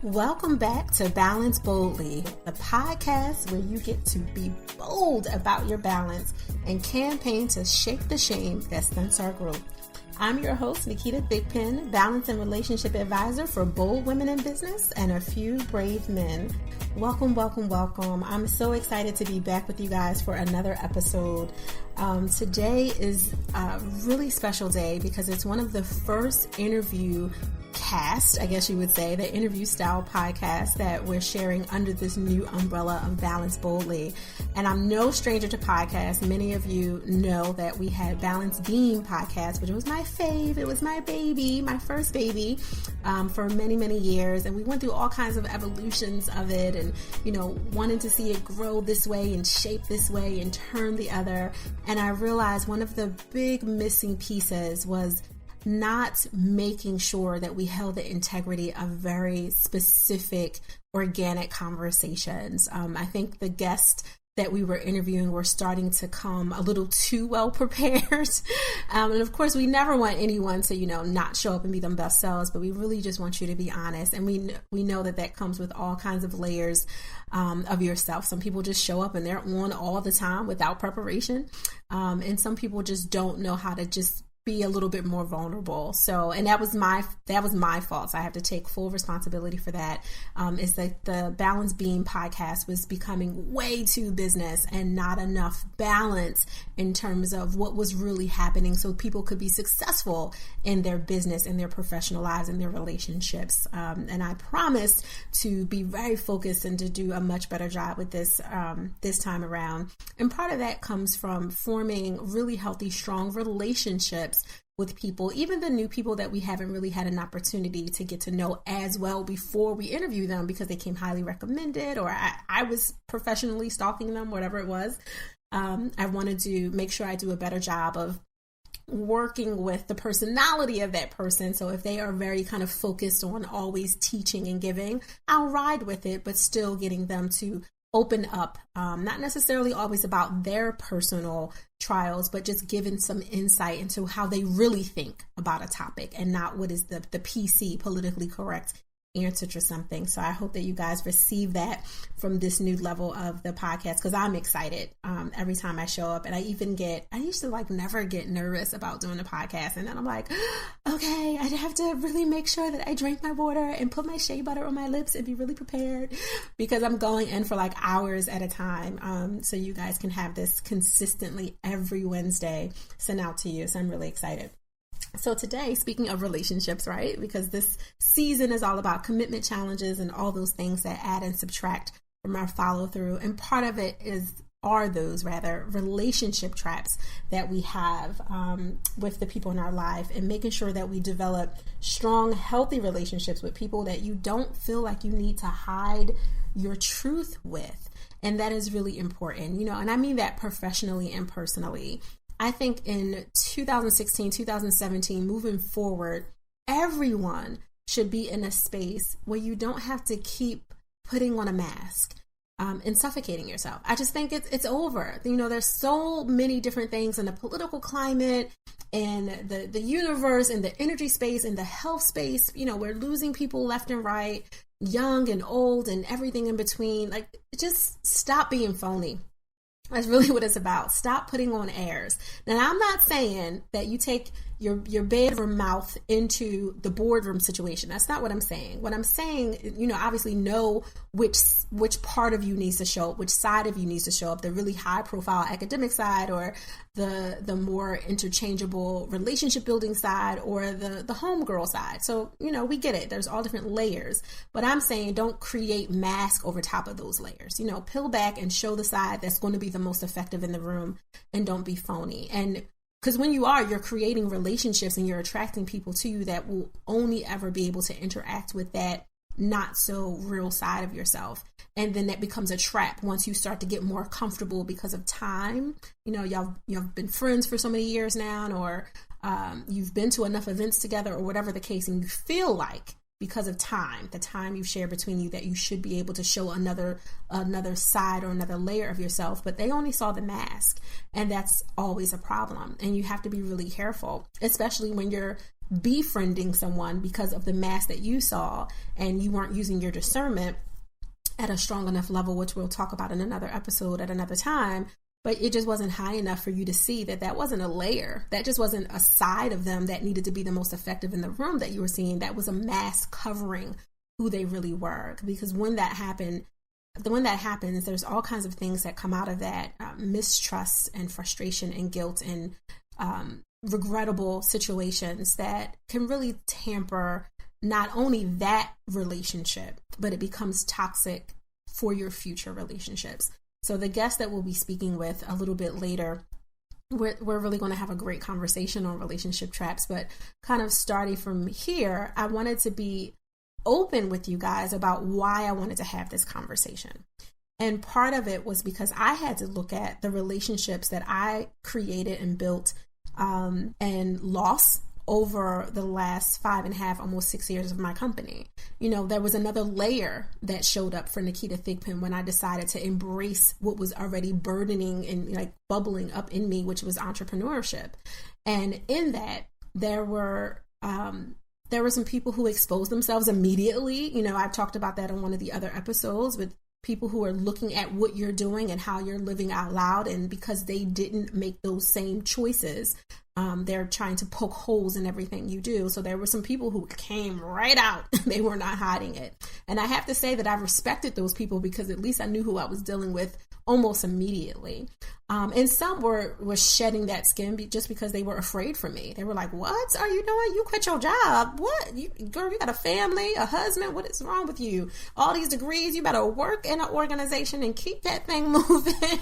Welcome back to Balance Boldly, the podcast where you get to be bold about your balance and campaign to shake the shame that stunts our growth. I'm your host, Naketa, Thigpen, balance and relationship advisor for bold women in business and a few brave men. Welcome, welcome, welcome. I'm so excited to be back with you guys for another episode. Today is a really special day because it's one of the first interview cast, I guess you would say, the interview style podcast that we're sharing under this new umbrella of Balance Boldly. And I'm no stranger to podcasts. Many of you know that we had Balance Beam podcast, which was my fave. It was my baby, my first baby, for many, many years. And we went through all kinds of evolutions of it and, wanting to see it grow this way and shape this way and turn the other. And I realized one of the big missing pieces was not making sure that we held the integrity of very specific organic conversations. I think the guests that we were interviewing were starting to come a little too well prepared. And of course, we never want anyone to, not show up and be them best selves, but we really just want you to be honest. And we know that comes with all kinds of layers of yourself. Some people just show up and they're on all the time without preparation. And some people just don't know how to just be a little bit more vulnerable. So, and that was my fault. So I have to take full responsibility for that. Is that the Balance Beam podcast was becoming way too business and not enough balance in terms of what was really happening so people could be successful in their business, in their professional lives, in their relationships. And I promised to be very focused and to do a much better job with this time around. And part of that comes from forming really healthy, strong relationships with people, even the new people that we haven't really had an opportunity to get to know as well before we interview them because they came highly recommended or I was professionally stalking them, whatever it was. I wanted to make sure I do a better job of working with the personality of that person. So if they are very kind of focused on always teaching and giving, I'll ride with it, but still getting them to open up, not necessarily always about their personal trials, but just giving some insight into how they really think about a topic and not what is the PC, politically correct answer to something. So I hope that you guys receive that from this new level of the podcast because I'm excited every time I show up. And I used to never get nervous about doing the podcast. And then I'm like, okay, I have to really make sure that I drink my water and put my shea butter on my lips and be really prepared because I'm going in for hours at a time. So you guys can have this consistently every Wednesday sent out to you. So I'm really excited. So today, speaking of relationships, right? Because this season is all about commitment challenges and all those things that add and subtract from our follow through. And part of it are those relationship traps that we have with the people in our life and making sure that we develop strong, healthy relationships with people that you don't feel like you need to hide your truth with. And that is really important, and I mean that professionally and personally. I think in 2016, 2017, moving forward, everyone should be in a space where you don't have to keep putting on a mask and suffocating yourself. I just think it's over. There's so many different things in the political climate and the universe and the energy space and the health space. We're losing people left and right, young and old and everything in between. Just stop being phony. That's really what it's about. Stop putting on airs. Now, I'm not saying that you take your bedroom mouth into the boardroom situation. That's not what I'm saying. What I'm saying, obviously know which part of you needs to show up, which side of you needs to show up, the really high profile academic side or the more interchangeable relationship building side or the homegirl side. So, we get it. There's all different layers, but I'm saying don't create mask over top of those layers. Peel back and show the side that's going to be the most effective in the room and don't be phony. And because when you're creating relationships and you're attracting people to you that will only ever be able to interact with that not so real side of yourself. And then that becomes a trap once you start to get more comfortable because of time. Y'all been friends for so many years now, or you've been to enough events together or whatever the case, and you feel like because of time, the time you've shared between you, that you should be able to show another side or another layer of yourself, but they only saw the mask. And that's always a problem. And you have to be really careful, especially when you're befriending someone because of the mask that you saw and you weren't using your discernment at a strong enough level, which we'll talk about in another episode at another time. But it just wasn't high enough for you to see that that wasn't a layer. That just wasn't a side of them that needed to be the most effective in the room that you were seeing. That was a mask covering who they really were. Because when that happens, there's all kinds of things that come out of that, mistrust and frustration and guilt and regrettable situations that can really tamper not only that relationship, but it becomes toxic for your future relationships. So the guest that we'll be speaking with a little bit later, we're really going to have a great conversation on relationship traps. But kind of starting from here, I wanted to be open with you guys about why I wanted to have this conversation. And part of it was because I had to look at the relationships that I created and built and lost over the last 5.5, almost 6 years of my company. You know, there was another layer that showed up for Naketa Thigpen when I decided to embrace what was already burdening and like bubbling up in me, which was entrepreneurship. And in that, there were some people who exposed themselves immediately. You know, I've talked about that on one of the other episodes with people who are looking at what you're doing and how you're living out loud. And because they didn't make those same choices, they're trying to poke holes in everything you do. So there were some people who came right out. They were not hiding it. And I have to say that I respected those people because at least I knew who I was dealing with almost immediately. And some were shedding that skin just because they were afraid for me. They were like, what are you doing? You quit your job. What? Girl, you got a family, a husband. What is wrong with you? All these degrees, you better work in an organization and keep that thing moving.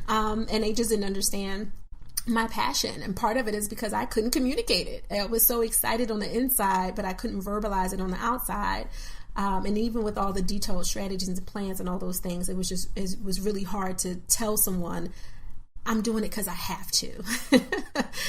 And they just didn't understand my passion. And part of it is because I couldn't communicate it. I was so excited on the inside, but I couldn't verbalize it on the outside. And even with all the detailed strategies and plans and all those things, it was really hard to tell someone I'm doing it because I have to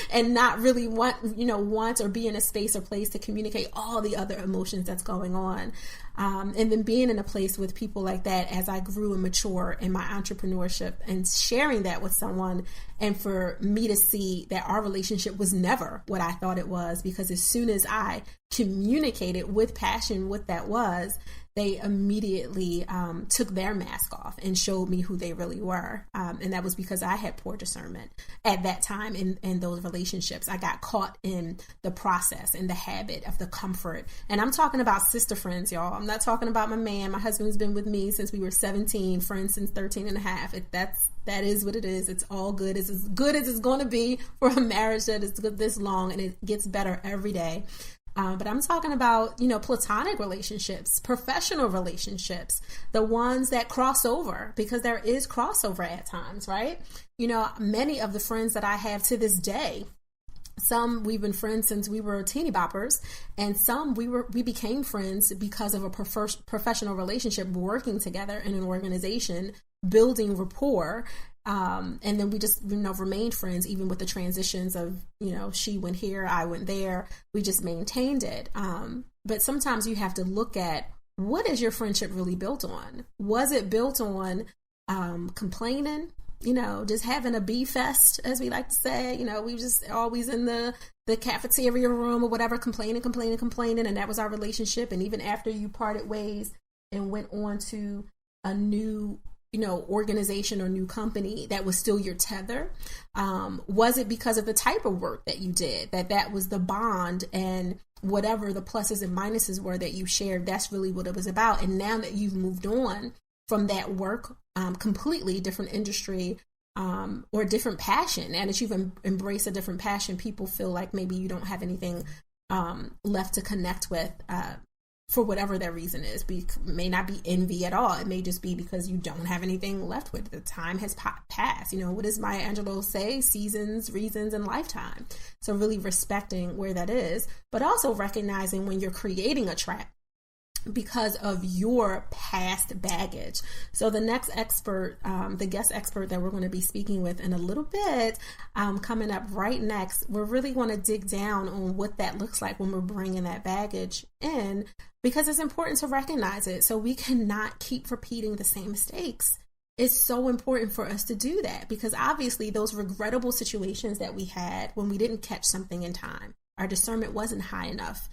and not really want or be in a space or place to communicate all the other emotions that's going on. And then being in a place with people like that as I grew and mature in my entrepreneurship and sharing that with someone, and for me to see that our relationship was never what I thought it was, because as soon as I communicated with passion what that was, they immediately took their mask off and showed me who they really were. And that was because I had poor discernment at that time in those relationships. I got caught in the process and the habit of the comfort. And I'm talking about sister friends, y'all. I'm not talking about my man. My husband's been with me since we were 17, friends since 13 and a half. That is what it is. It's all good. It's as good as it's going to be for a marriage that is this long, and it gets better every day. But I'm talking about, platonic relationships, professional relationships, the ones that cross over, because there is crossover at times, right? Many of the friends that I have to this day, some we've been friends since we were teeny boppers, and some we became friends because of a professional relationship, working together in an organization, building rapport. And then we just, remained friends, even with the transitions of, she went here, I went there. We just maintained it. But sometimes you have to look at, what is your friendship really built on? Was it built on complaining? Just having a bee fest, as we like to say. We just always in the cafeteria room or whatever, complaining. And that was our relationship. And even after you parted ways and went on to a new organization or new company, that was still your tether? Was it because of the type of work that you did, that was the bond, and whatever the pluses and minuses were that you shared, that's really what it was about? And now that you've moved on from that work, completely different industry, or different passion, and that you've embraced a different passion, people feel like maybe you don't have anything left to connect with, for whatever their reason is. May not be envy at all. It may just be because you don't have anything left with. The time has passed. What does Maya Angelou say? Seasons, reasons, and lifetime. So really respecting where that is, but also recognizing when you're creating a trap because of your past baggage. So the next expert, the guest expert that we're going to be speaking with in a little bit, coming up right next, we're really going to dig down on what that looks like when we're bringing that baggage in, because it's important to recognize it so we cannot keep repeating the same mistakes. It's so important for us to do that, because obviously those regrettable situations that we had when we didn't catch something in time, our discernment wasn't high enough.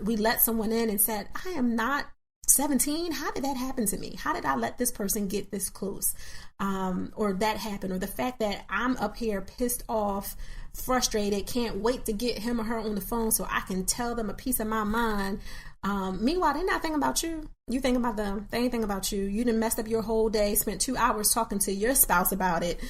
We let someone in and said, I am not 17. How did that happen to me? How did I let this person get this close? Or that happen? Or the fact that I'm up here pissed off, frustrated, can't wait to get him or her on the phone so I can tell them a piece of my mind. Meanwhile, they're not thinking about you. You think about them. They ain't thinking about you. You done messed up your whole day, spent 2 hours talking to your spouse about it,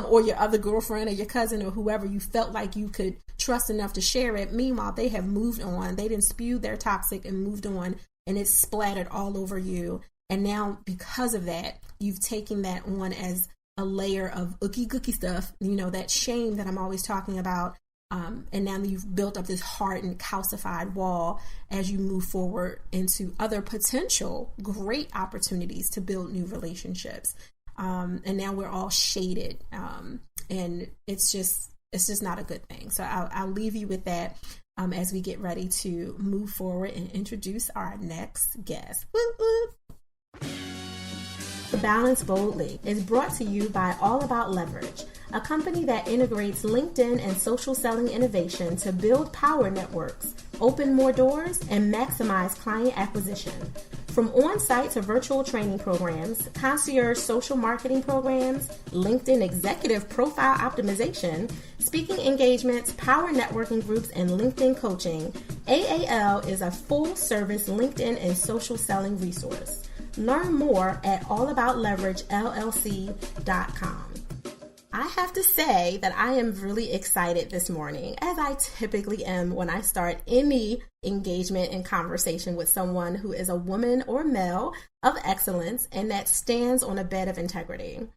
or your other girlfriend or your cousin or whoever you felt like you could trust enough to share it. Meanwhile, they have moved on. They didn't spew their toxic and moved on, and it's splattered all over you. And now because of that, you've taken that on as a layer of ookie gookie stuff, that shame that I'm always talking about. And now you've built up this hardened, calcified wall as you move forward into other potential great opportunities to build new relationships. And now we're all shaded. And it's just not a good thing. So I'll leave you with that as we get ready to move forward and introduce our next guest. Whoop, whoop. Balance Boldly is brought to you by All About Leverage, a company that integrates LinkedIn and social selling innovation to build power networks, open more doors, and maximize client acquisition. From on-site to virtual training programs, concierge social marketing programs, LinkedIn executive profile optimization, speaking engagements, power networking groups, and LinkedIn coaching, AAL is a full-service LinkedIn and social selling resource. Learn more at allaboutleveragellc.com. I have to say that I am really excited this morning, as I typically am when I start any engagement and conversation with someone who is a woman or male of excellence and that stands on a bed of integrity.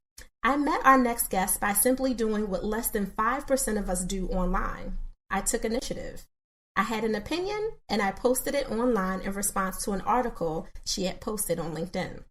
I met our next guest by simply doing what less than 5% of us do online. I took initiative. I had an opinion and I posted it online in response to an article she had posted on LinkedIn.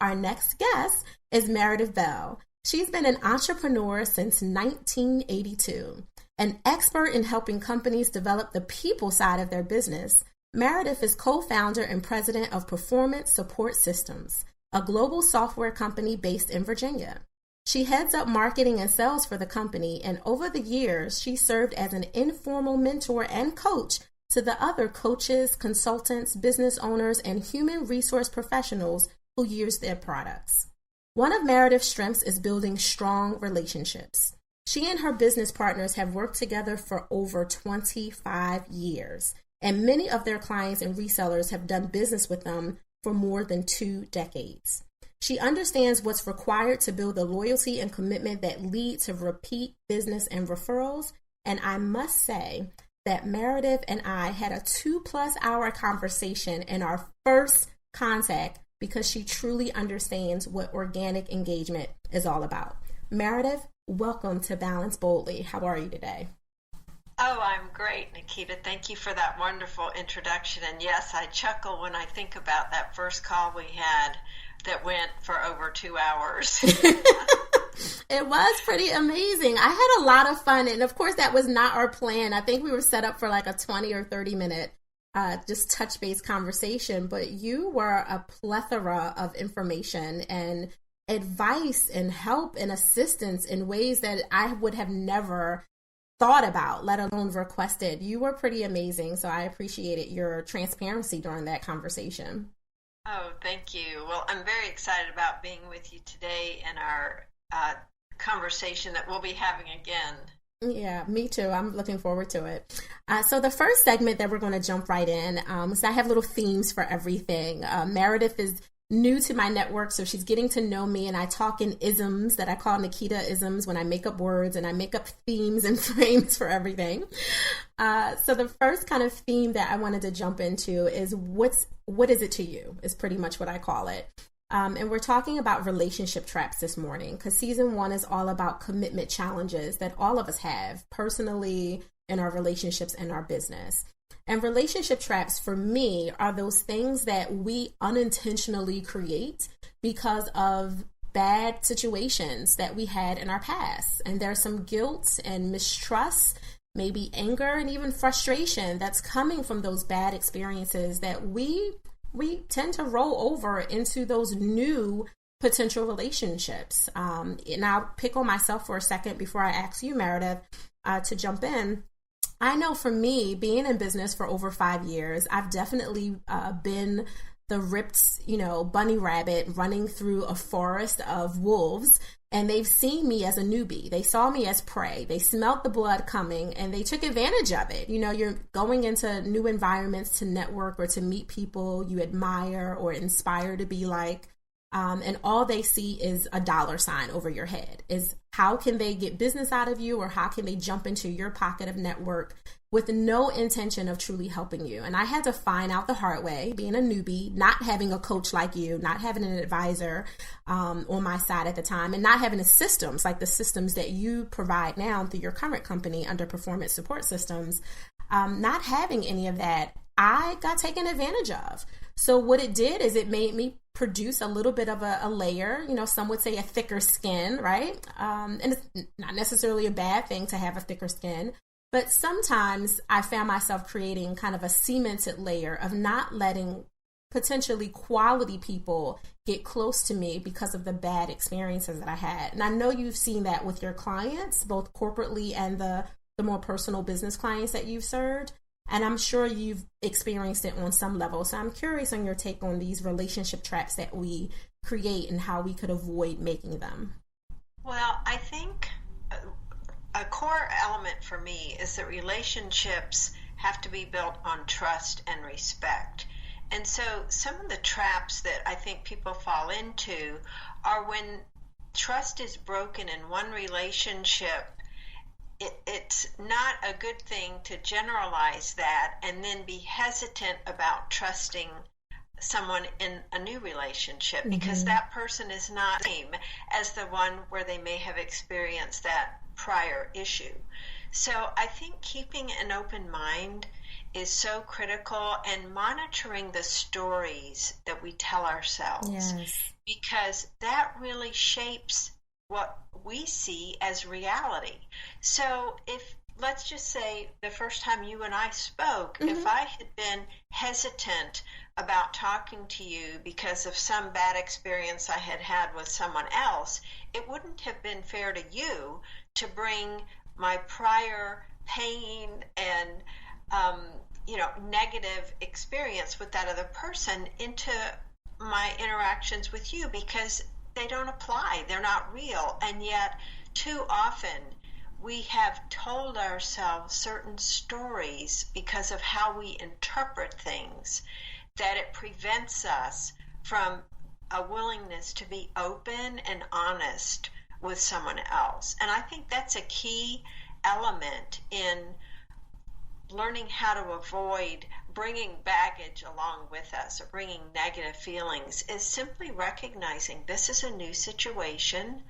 Our next guest is Meredith Bell. She's been an entrepreneur since 1982. An expert in helping companies develop the people side of their business, Meredith is co-founder and president of Performance Support Systems, a global software company based in Virginia. She heads up marketing and sales for the company, and over the years, she served as an informal mentor and coach to the other coaches, consultants, business owners, and human resource professionals who use their products. One of Meredith's strengths is building strong relationships. She and her business partners have worked together for over 25 years, and many of their clients and resellers have done business with them for more than 2 decades. She understands what's required to build the loyalty and commitment that lead to repeat business and referrals. And I must say that Meredith and I had a 2+ hour conversation in our first contact because she truly understands what organic engagement is all about. Meredith, welcome to Balance Boldly. How are you today? Oh, I'm great, Naketa. Thank you for that wonderful introduction. And yes, I chuckle when I think about that first call we had that went for over 2 hours. It was pretty amazing. I had a lot of fun. And of course, that was not our plan. I think we were set up for like a 20 or 30 minute just touch base conversation. But you were a plethora of information and advice and help and assistance in ways that I would have never thought about, let alone requested. You were pretty amazing. So I appreciated your transparency during that conversation. Oh, thank you. Well, I'm very excited about being with you today and our conversation that we'll be having again. Yeah, me too. I'm looking forward to it. So the first segment that we're going to jump right in is I have little themes for everything. Meredith is new to my network, so she's getting to know me, and I talk in isms that I call Naketa isms when I make up words and I make up themes and frames for everything. So the first kind of theme that I wanted to jump into is what is it to you is pretty much what I call it. And we're talking about relationship traps this morning because season 1 is all about commitment challenges that all of us have personally in our relationships and our business. And relationship traps for me are those things that we unintentionally create because of bad situations that we had in our past. And there's some guilt and mistrust, maybe anger and even frustration that's coming from those bad experiences that we tend to roll over into those new potential relationships. And I'll pick on myself for a second before I ask you, Meredith, to jump in. I know for me, being in business for over 5 years, I've definitely been the ripped, bunny rabbit running through a forest of wolves. And they've seen me as a newbie. They saw me as prey. They smelled the blood coming and they took advantage of it. You're going into new environments to network or to meet people you admire or inspire to be like. And all they see is a dollar sign over your head. Is how can they get business out of you, or how can they jump into your pocket of network with no intention of truly helping you? And I had to find out the hard way, being a newbie, not having a coach like you, not having an advisor on my side at the time, and not having the systems like the systems that you provide now through your current company under Performance Support Systems. Not having any of that, I got taken advantage of. So what it did is it made me produce a little bit of a layer, some would say a thicker skin, right? And it's not necessarily a bad thing to have a thicker skin, but sometimes I found myself creating kind of a cemented layer of not letting potentially quality people get close to me because of the bad experiences that I had. And I know you've seen that with your clients, both corporately and the more personal business clients that you've served. And I'm sure you've experienced it on some level. So I'm curious on your take on these relationship traps that we create and how we could avoid making them. Well, I think a core element for me is that relationships have to be built on trust and respect. And so some of the traps that I think people fall into are when trust is broken in one relationship. It's not a good thing to generalize that and then be hesitant about trusting someone in a new relationship, because that person is not the same as the one where they may have experienced that prior issue. So I think keeping an open mind is so critical, and monitoring the stories that we tell ourselves, because that really shapes what we see as reality. So if, let's just say, the first time you and I spoke, if I had been hesitant about talking to you because of some bad experience I had had with someone else, it wouldn't have been fair to you to bring my prior pain and negative experience with that other person into my interactions with you, because they don't apply. They're not real. And yet, too often, we have told ourselves certain stories because of how we interpret things, that it prevents us from a willingness to be open and honest with someone else. And I think that's a key element in learning how to avoid bringing baggage along with us or bringing negative feelings, is simply recognizing this is a new situation.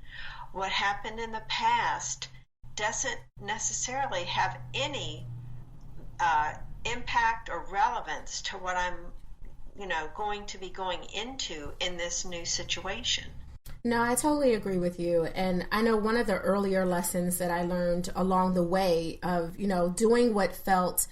What happened in the past doesn't necessarily have any impact or relevance to what I'm going to be going into in this new situation. No, I totally agree with you. And I know one of the earlier lessons that I learned along the way of, doing what felt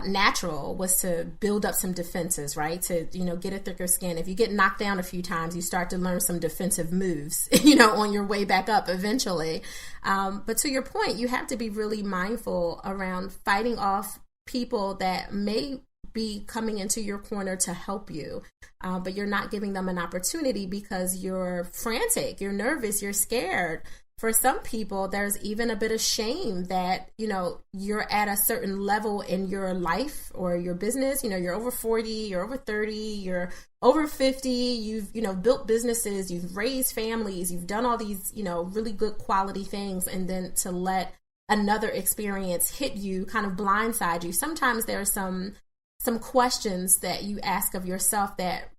natural was to build up some defenses, right? To, get a thicker skin. If you get knocked down a few times, you start to learn some defensive moves, on your way back up eventually. But to your point, you have to be really mindful around fighting off people that may be coming into your corner to help you, but you're not giving them an opportunity because you're frantic, you're nervous, you're scared. For some people, there's even a bit of shame that, you're at a certain level in your life or your business. You're over 40, you're over 30, you're over 50, you've, built businesses, you've raised families, you've done all these, really good quality things. And then to let another experience hit you, kind of blindside you. Sometimes there's some questions that you ask of yourself that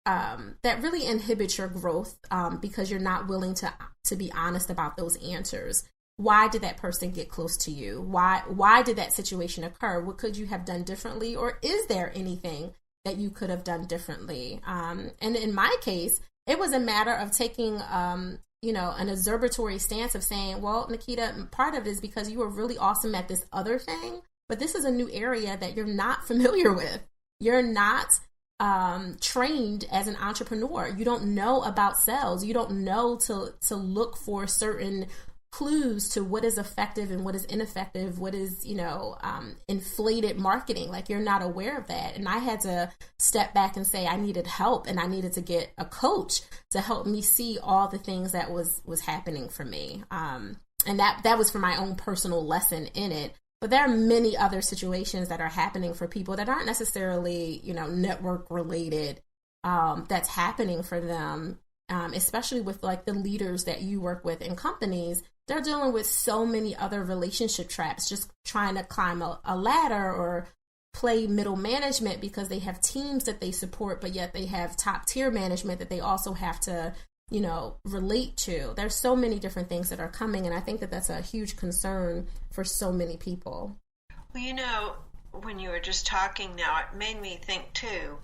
really inhibit your growth because you're not willing to be honest about those answers. Why did that person get close to you? Why did that situation occur? What could you have done differently? Or is there anything that you could have done differently? And in my case, it was a matter of taking an observatory stance of saying, well, Naketa, part of it is because you were really awesome at this other thing, but this is a new area that you're not familiar with. You're not trained as an entrepreneur. You don't know about sales. You don't know to look for certain clues to what is effective and what is ineffective, what is, inflated marketing. Like, you're not aware of that. And I had to step back and say I needed help, and I needed to get a coach to help me see all the things that was happening for me. And that was for my own personal lesson in it. But there are many other situations that are happening for people that aren't necessarily, network related, that's happening for them, especially with like the leaders that you work with in companies. They're dealing with so many other relationship traps, just trying to climb a ladder or play middle management because they have teams that they support, but yet they have top tier management that they also have to, relate to. There's so many different things that are coming, and I think that that's a huge concern for so many people. Well, when you were just talking now, it made me think too,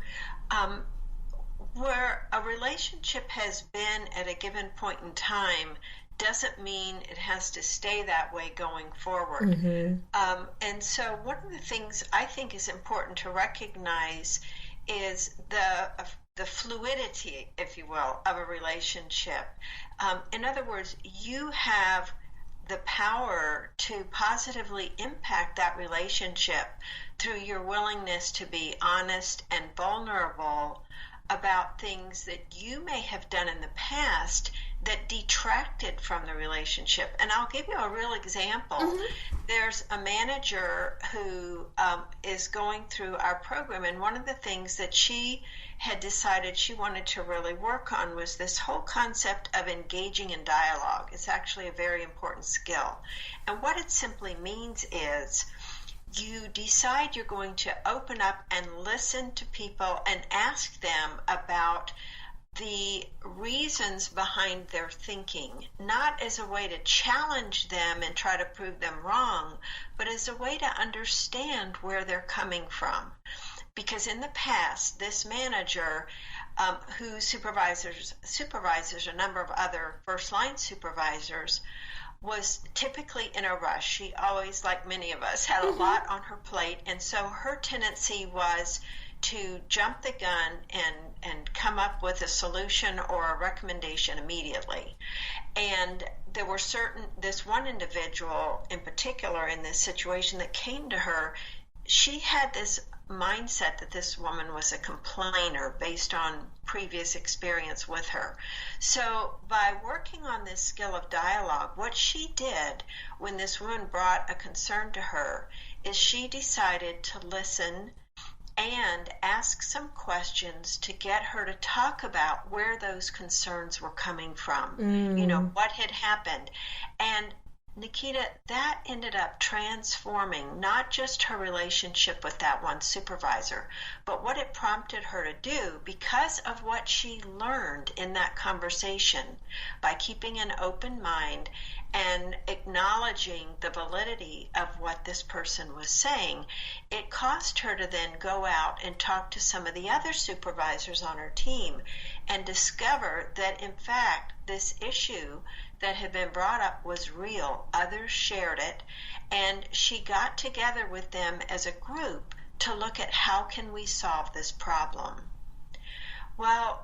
where a relationship has been at a given point in time doesn't mean it has to stay that way going forward. Mm-hmm. And so one of the things I think is important to recognize is the fluidity, if you will, of a relationship. In other words, you have the power to positively impact that relationship through your willingness to be honest and vulnerable about things that you may have done in the past that detracted from the relationship. And I'll give you a real example. Mm-hmm. There's a manager who is going through our program, and one of the things that she had decided she wanted to really work on was this whole concept of engaging in dialogue. It's actually a very important skill. And what it simply means is you decide you're going to open up and listen to people and ask them about the reasons behind their thinking, not as a way to challenge them and try to prove them wrong, but as a way to understand where they're coming from. Because in the past, this manager, who supervises a number of other first-line supervisors, was typically in a rush. She always, like many of us, had a lot on her plate, and so her tendency was to jump the gun and come up with a solution or a recommendation immediately. And there were this one individual in particular in this situation that came to her. She had this mindset that this woman was a complainer based on previous experience with her. So by working on this skill of dialogue, what she did when this woman brought a concern to her is she decided to listen and ask some questions to get her to talk about where those concerns were coming from, what had happened. And Naketa, that ended up transforming not just her relationship with that one supervisor, but what it prompted her to do because of what she learned in that conversation by keeping an open mind and acknowledging the validity of what this person was saying. It caused her to then go out and talk to some of the other supervisors on her team and discover that, in fact, this issue that had been brought up was real. Others shared it, and she got together with them as a group to look at how can we solve this problem. Well,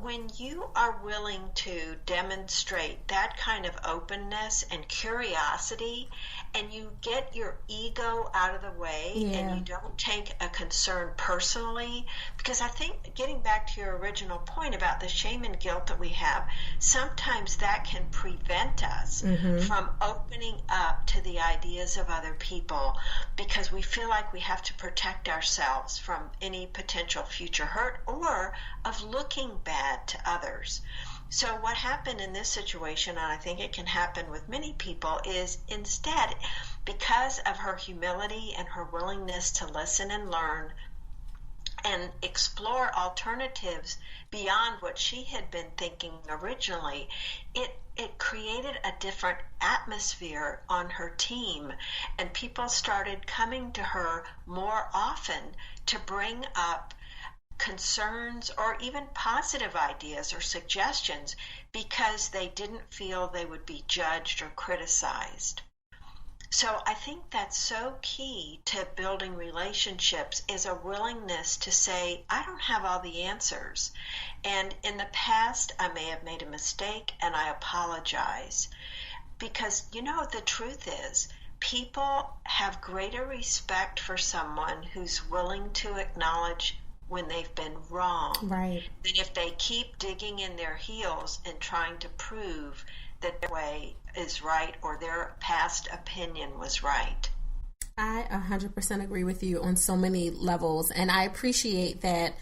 when you are willing to demonstrate that kind of openness and curiosity, and you get your ego out of the way, and you don't take a concern personally, because I think, getting back to your original point about the shame and guilt that we have, sometimes that can prevent us from opening up to the ideas of other people, because we feel like we have to protect ourselves from any potential future hurt or of looking bad to others. So what happened in this situation, and I think it can happen with many people, is instead, because of her humility and her willingness to listen and learn and explore alternatives beyond what she had been thinking originally, it created a different atmosphere on her team, and people started coming to her more often to bring up concerns or even positive ideas or suggestions because they didn't feel they would be judged or criticized. So I think that's so key to building relationships, is a willingness to say, I don't have all the answers. And in the past, I may have made a mistake and I apologize. because, the truth is, people have greater respect for someone who's willing to acknowledge when they've been wrong, right, than if they keep digging in their heels and trying to prove that their way is right or their past opinion was right. I 100% agree with you on so many levels, and I appreciate that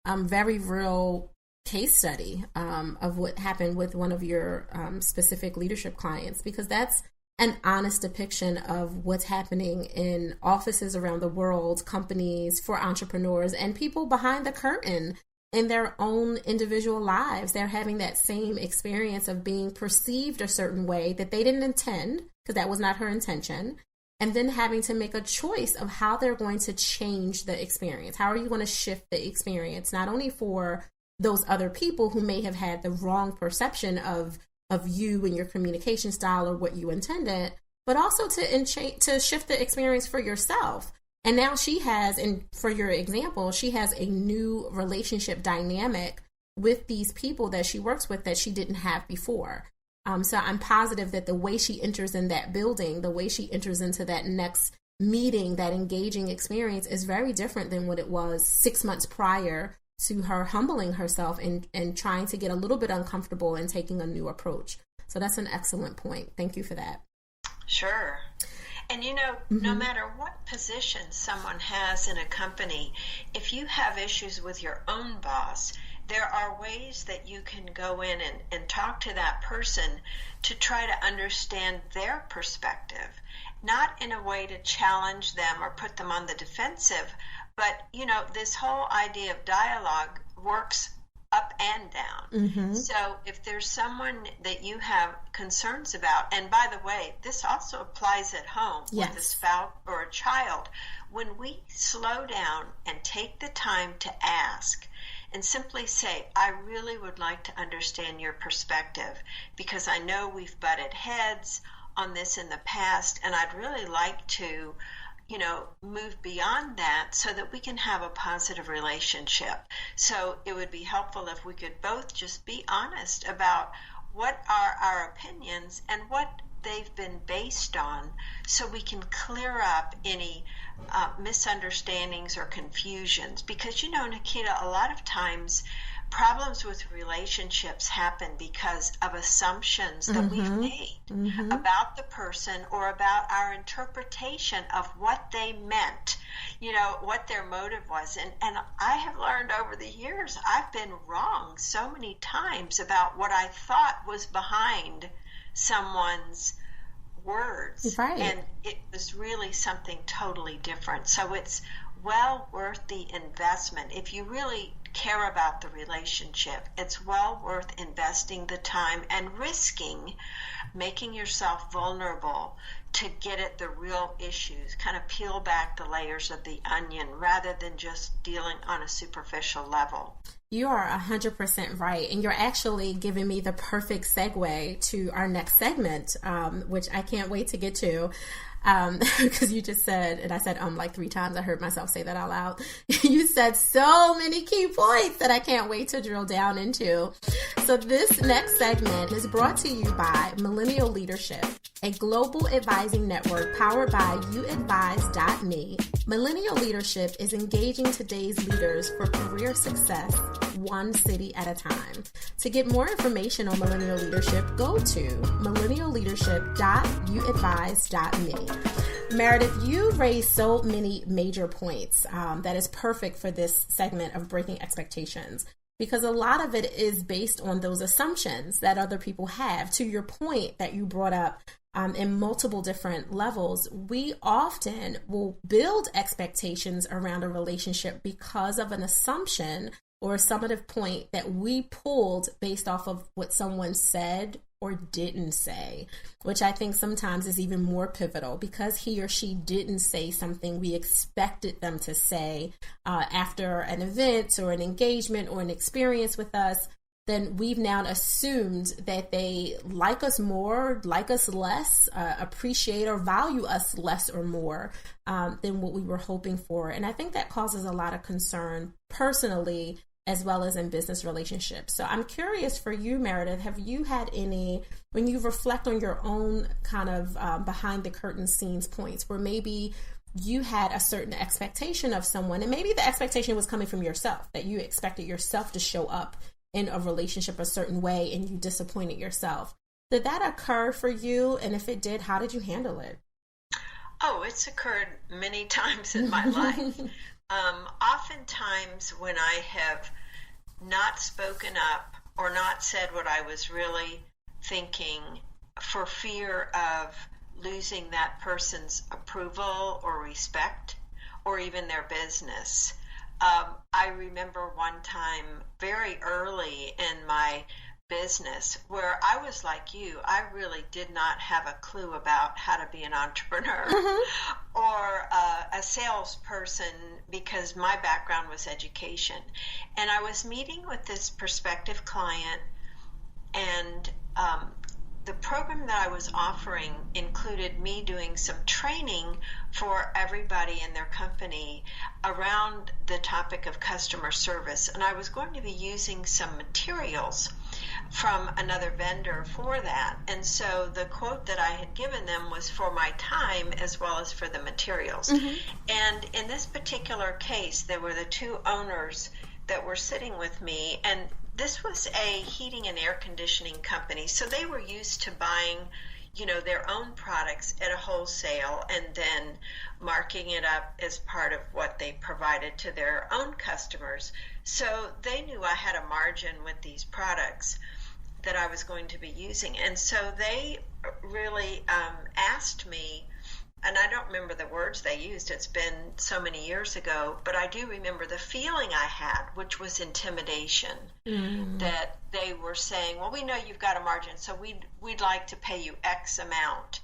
very real case study of what happened with one of your specific leadership clients, because that's an honest depiction of what's happening in offices around the world, companies, for entrepreneurs, and people behind the curtain in their own individual lives. They're having that same experience of being perceived a certain way that they didn't intend, because that was not her intention, and then having to make a choice of how they're going to change the experience. How are you going to shift the experience, not only for those other people who may have had the wrong perception of you and your communication style or what you intended, but also to shift the experience for yourself. And now she has, and for your example, she has a new relationship dynamic with these people that she works with that she didn't have before. So I'm positive that the way she enters in that building, the way she enters into that next meeting, that engaging experience is very different than what it was 6 months prior to her humbling herself and trying to get a little bit uncomfortable and taking a new approach. So that's an excellent point. Thank you for that. Sure. And no matter what position someone has in a company, if you have issues with your own boss, there are ways that you can go in and talk to that person to try to understand their perspective, not in a way to challenge them or put them on the defensive, but, this whole idea of dialogue works up and down. Mm-hmm. So if there's someone that you have concerns about, and by the way, this also applies at home yes. with a spouse or a child, when we slow down and take the time to ask and simply say, I really would like to understand your perspective, because I know we've butted heads on this in the past, and I'd really like to move beyond that so that we can have a positive relationship. So it would be helpful if we could both just be honest about what are our opinions and what they've been based on, so we can clear up any misunderstandings or confusions. Because, Naketa, a lot of times problems with relationships happen because of assumptions that mm-hmm. we've made mm-hmm. about the person or about our interpretation of what they meant, what their motive was. And I have learned over the years, I've been wrong so many times about what I thought was behind someone's words. Right. And it was really something totally different. So it's well worth the investment. If you really care about the relationship, it's well worth investing the time and risking making yourself vulnerable to get at the real issues, kind of peel back the layers of the onion rather than just dealing on a superficial level. You are 100% right. And you're actually giving me the perfect segue to our next segment, which I can't wait to get to. Because you just said, and I said like 3 times, I heard myself say that out loud. You said so many key points that I can't wait to drill down into. So this next segment is brought to you by Millennial Leadership, a global advising network powered by youadvise.me. Millennial Leadership is engaging today's leaders for career success, one city at a time. To get more information on Millennial Leadership, go to millennialleadership.youadvise.me. Meredith, you raised so many major points that is perfect for this segment of breaking expectations, because a lot of it is based on those assumptions that other people have. To your point that you brought up in multiple different levels, we often will build expectations around a relationship because of an assumption or a summative point that we pulled based off of what someone said or didn't say, which I think sometimes is even more pivotal, because he or she didn't say something we expected them to say after an event or an engagement or an experience with us. Then we've now assumed that they like us more, like us less, appreciate or value us less or more than what we were hoping for. And I think that causes a lot of concern personally, as well as in business relationships. So I'm curious for you, Meredith, have you had any, when you reflect on your own kind of behind the curtain scenes points where maybe you had a certain expectation of someone, and maybe the expectation was coming from yourself, that you expected yourself to show up in a relationship a certain way and you disappointed yourself. Did that occur for you? And if it did, how did you handle it? Oh, it's occurred many times in my life. Oftentimes when I have not spoken up or not said what I was really thinking for fear of losing that person's approval or respect or even their business. I remember one time very early in my business where I was like you. I really did not have a clue about how to be an entrepreneur or a salesperson because my background was education. And I was meeting with this prospective client, and the program that I was offering included me doing some training for everybody in their company around the topic of customer service. And I was going to be using some materials from another vendor for that. And so the quote that I had given them was for my time as well as for the materials. And in this particular case, there were the two owners that were sitting with me, and this was a heating and air conditioning company. So they were used to buying, their own products at a wholesale and then marking it up as part of what they provided to their own customers. So they knew I had a margin with these products that I was going to be using. And so they really asked me, and I don't remember the words they used, it's been so many years ago, but I do remember the feeling I had, which was intimidation, that they were saying, well, we know you've got a margin, so we'd like to pay you X amount.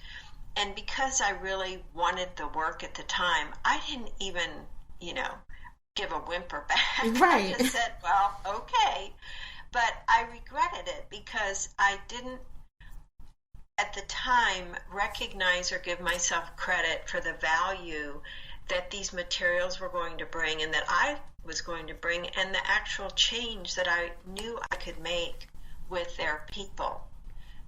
And because I really wanted the work at the time, I didn't even, give a whimper back. Right. I just said, well, okay. But I regretted it because I didn't, at the time, recognize or give myself credit for the value that these materials were going to bring and that I was going to bring, and the actual change that I knew I could make with their people.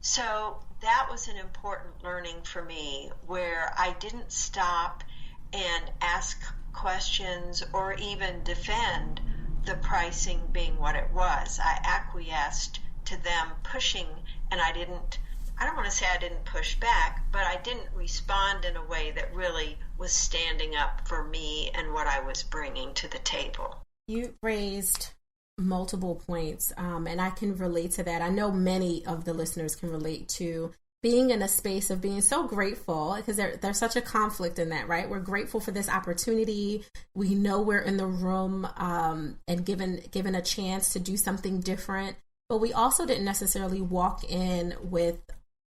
So that was an important learning for me, where I didn't stop and ask questions or even defend the pricing being what it was. I acquiesced to them pushing, and I don't want to say I didn't push back, but I didn't respond in a way that really was standing up for me and what I was bringing to the table. You raised multiple points, and I can relate to that. I know many of the listeners can relate to being in a space of being so grateful, because there's such a conflict in that, right? We're grateful for this opportunity. We know we're in the room and given a chance to do something different, but we also didn't necessarily walk in with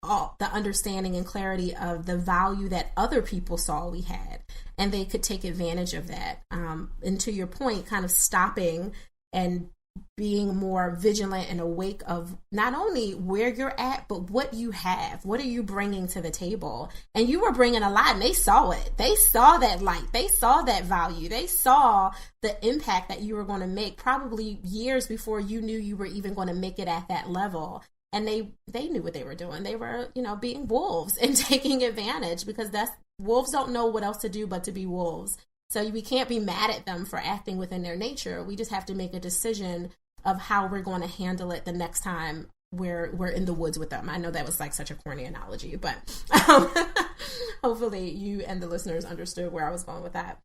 all the understanding and clarity of the value that other people saw we had, and they could take advantage of that. And to your point, kind of stopping and being more vigilant and awake of not only where you're at, but what you have. What are you bringing to the table? And you were bringing a lot, and they saw it. They saw that light. They saw that value. They saw the impact that you were going to make probably years before you knew you were even going to make it at that level. And they knew what they were doing. They were, being wolves and taking advantage, because wolves don't know what else to do but to be wolves. So we can't be mad at them for acting within their nature. We just have to make a decision of how we're going to handle it the next time we're in the woods with them. I know that was like such a corny analogy, but hopefully you and the listeners understood where I was going with that.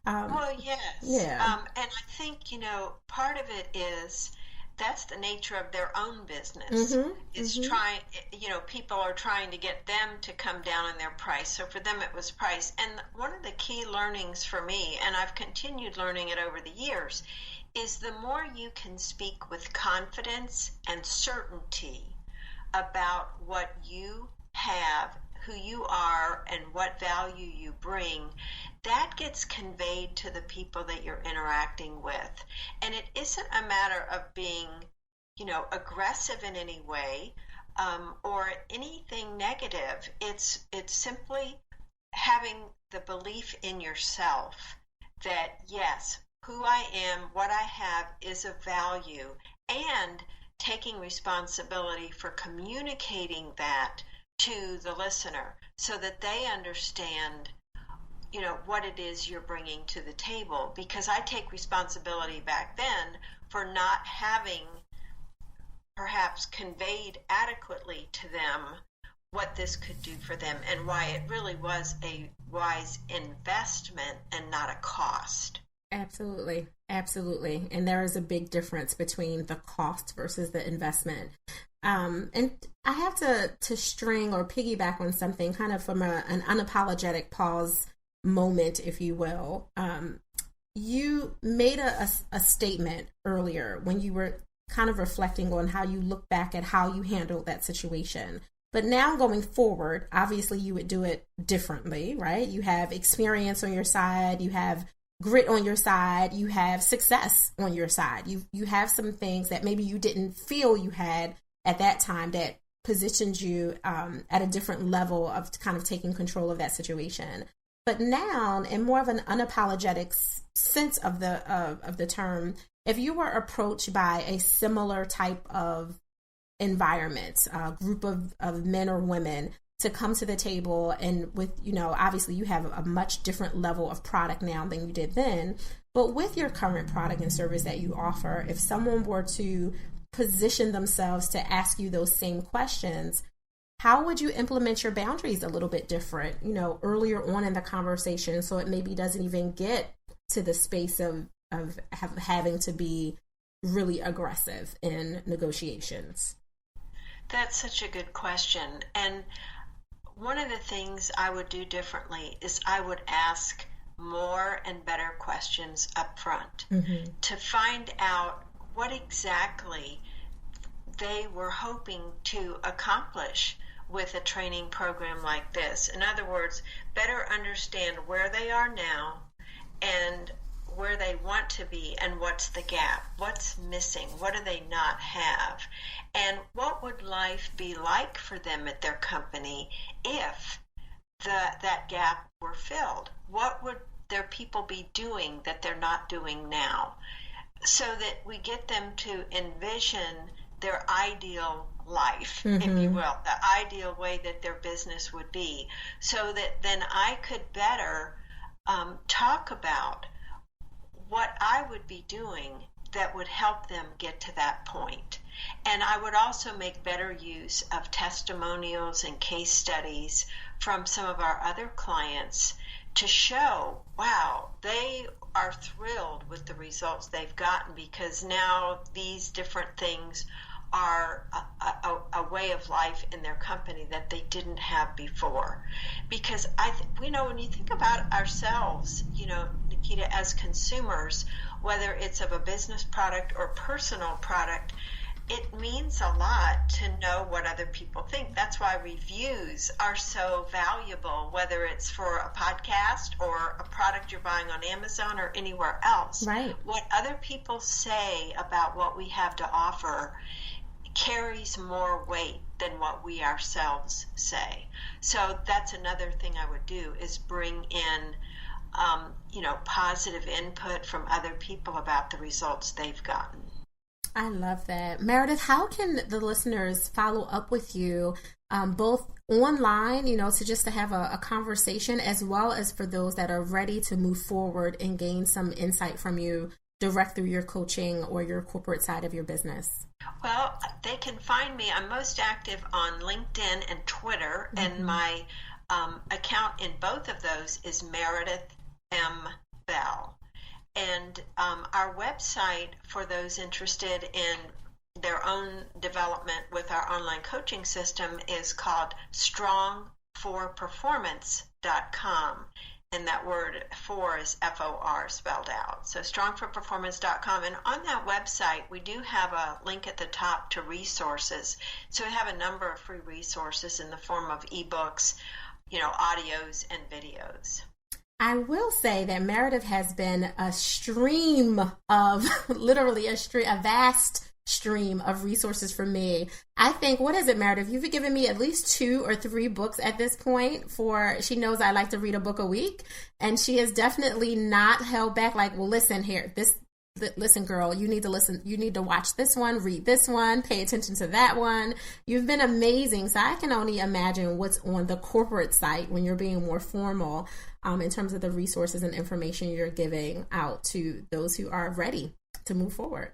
Well, yes. Yeah. And I think, part of it is that's the nature of their own business, trying, people are trying to get them to come down in their price. So for them, it was price. And one of the key learnings for me, and I've continued learning it over the years, is the more you can speak with confidence and certainty about what you have, who you are, and what value you bring, that gets conveyed to the people that you're interacting with. And it isn't a matter of being, aggressive in any way or anything negative. It's simply having the belief in yourself that, yes, who I am, what I have is of value, and taking responsibility for communicating that to the listener so that they understand, what it is you're bringing to the table. Because I take responsibility back then for not having perhaps conveyed adequately to them what this could do for them and why it really was a wise investment and not a cost. Absolutely. Absolutely. And there is a big difference between the cost versus the investment. And I have to string or piggyback on something kind of from an unapologetic pause moment, if you will. You made a statement earlier when you were kind of reflecting on how you look back at how you handled that situation. But now going forward, obviously you would do it differently, right? You have experience on your side, you have grit on your side, you have success on your side. You have some things that maybe you didn't feel you had at that time that positioned you at a different level of kind of taking control of that situation. But now, in more of an unapologetic sense of the term, if you were approached by a similar type of environment, a group of men or women to come to the table, and with, obviously you have a much different level of product now than you did then, but with your current product and service that you offer, if someone were to position themselves to ask you those same questions, how would you implement your boundaries a little bit different, earlier on in the conversation, so it maybe doesn't even get to the space of having to be really aggressive in negotiations? That's such a good question. And one of the things I would do differently is I would ask more and better questions up front to find out what exactly they were hoping to accomplish with a training program like this. In other words, better understand where they are now and where they want to be, and what's the gap, what's missing, what do they not have, and what would life be like for them at their company if that gap were filled. What would their people be doing that they're not doing now, so that we get them to envision their ideal life, if you will, the ideal way that their business would be, so that then I could better talk about what I would be doing that would help them get to that point. And I would also make better use of testimonials and case studies from some of our other clients to show, wow, they are thrilled with the results they've gotten because now these different things are a way of life in their company that they didn't have before. Because when you think about ourselves, Naketa, as consumers, whether it's of a business product or personal product, it means a lot to know what other people think. That's why reviews are so valuable, whether it's for a podcast or a product you're buying on Amazon or anywhere else. Right. What other people say about what we have to offer carries more weight than what we ourselves say. So that's another thing I would do, is bring in positive input from other people about the results they've gotten. I love that. Meredith, how can the listeners follow up with you, both online, to have a conversation, as well as for those that are ready to move forward and gain some insight from you direct through your coaching or your corporate side of your business? Well, they can find me. I'm most active on LinkedIn and Twitter, and my account in both of those is Meredith M. Bell. And our website, for those interested in their own development with our online coaching system, is called strongforperformance.com. And that word for is F-O-R spelled out. So strongforperformance.com. And on that website, we do have a link at the top to resources. So we have a number of free resources in the form of ebooks, audios and videos. I will say that Meredith has been a stream of, literally a vast stream of resources for me. I think, what is it, Meredith? You've given me at least 2 or 3 books at this point. She knows I like to read a book a week, and she has definitely not held back. Like, well, listen here, listen, girl, you need to listen. You need to watch this one, read this one, pay attention to that one. You've been amazing. So I can only imagine what's on the corporate site when you're being more formal in terms of the resources and information you're giving out to those who are ready to move forward.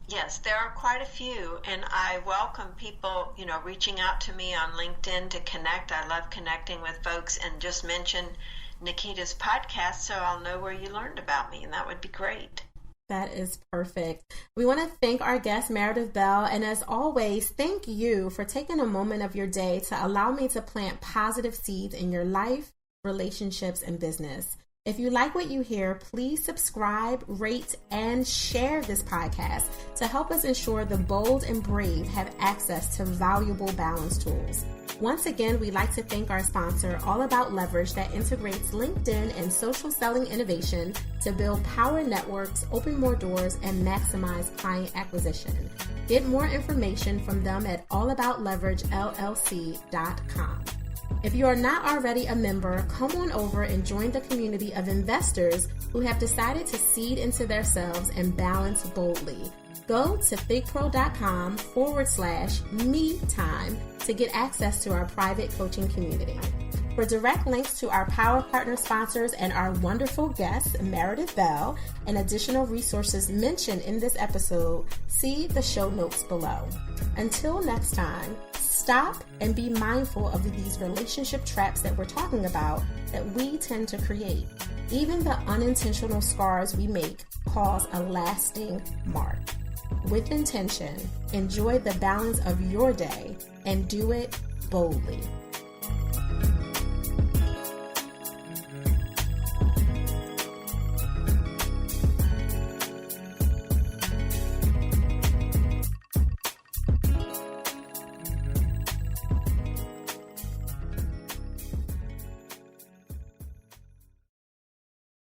Yes, there are quite a few, and I welcome people, reaching out to me on LinkedIn to connect. I love connecting with folks, and just mention Naketa's podcast so I'll know where you learned about me, and that would be great. That is perfect. We want to thank our guest, Meredith Bell, and as always, thank you for taking a moment of your day to allow me to plant positive seeds in your life, relationships, and business. If you like what you hear, please subscribe, rate, and share this podcast to help us ensure the bold and brave have access to valuable balance tools. Once again, we'd like to thank our sponsor, All About Leverage, that integrates LinkedIn and social selling innovation to build power networks, open more doors, and maximize client acquisition. Get more information from them at allaboutleveragellc.com. If you are not already a member, come on over and join the community of investors who have decided to seed into themselves and balance boldly. Go to thigpro.com/me time to get access to our private coaching community. For direct links to our Power Partner sponsors and our wonderful guest, Meredith Bell, and additional resources mentioned in this episode, see the show notes below. Until next time, stop and be mindful of these relationship traps that we're talking about that we tend to create. Even the unintentional scars we make cause a lasting mark. With intention, enjoy the balance of your day and do it boldly.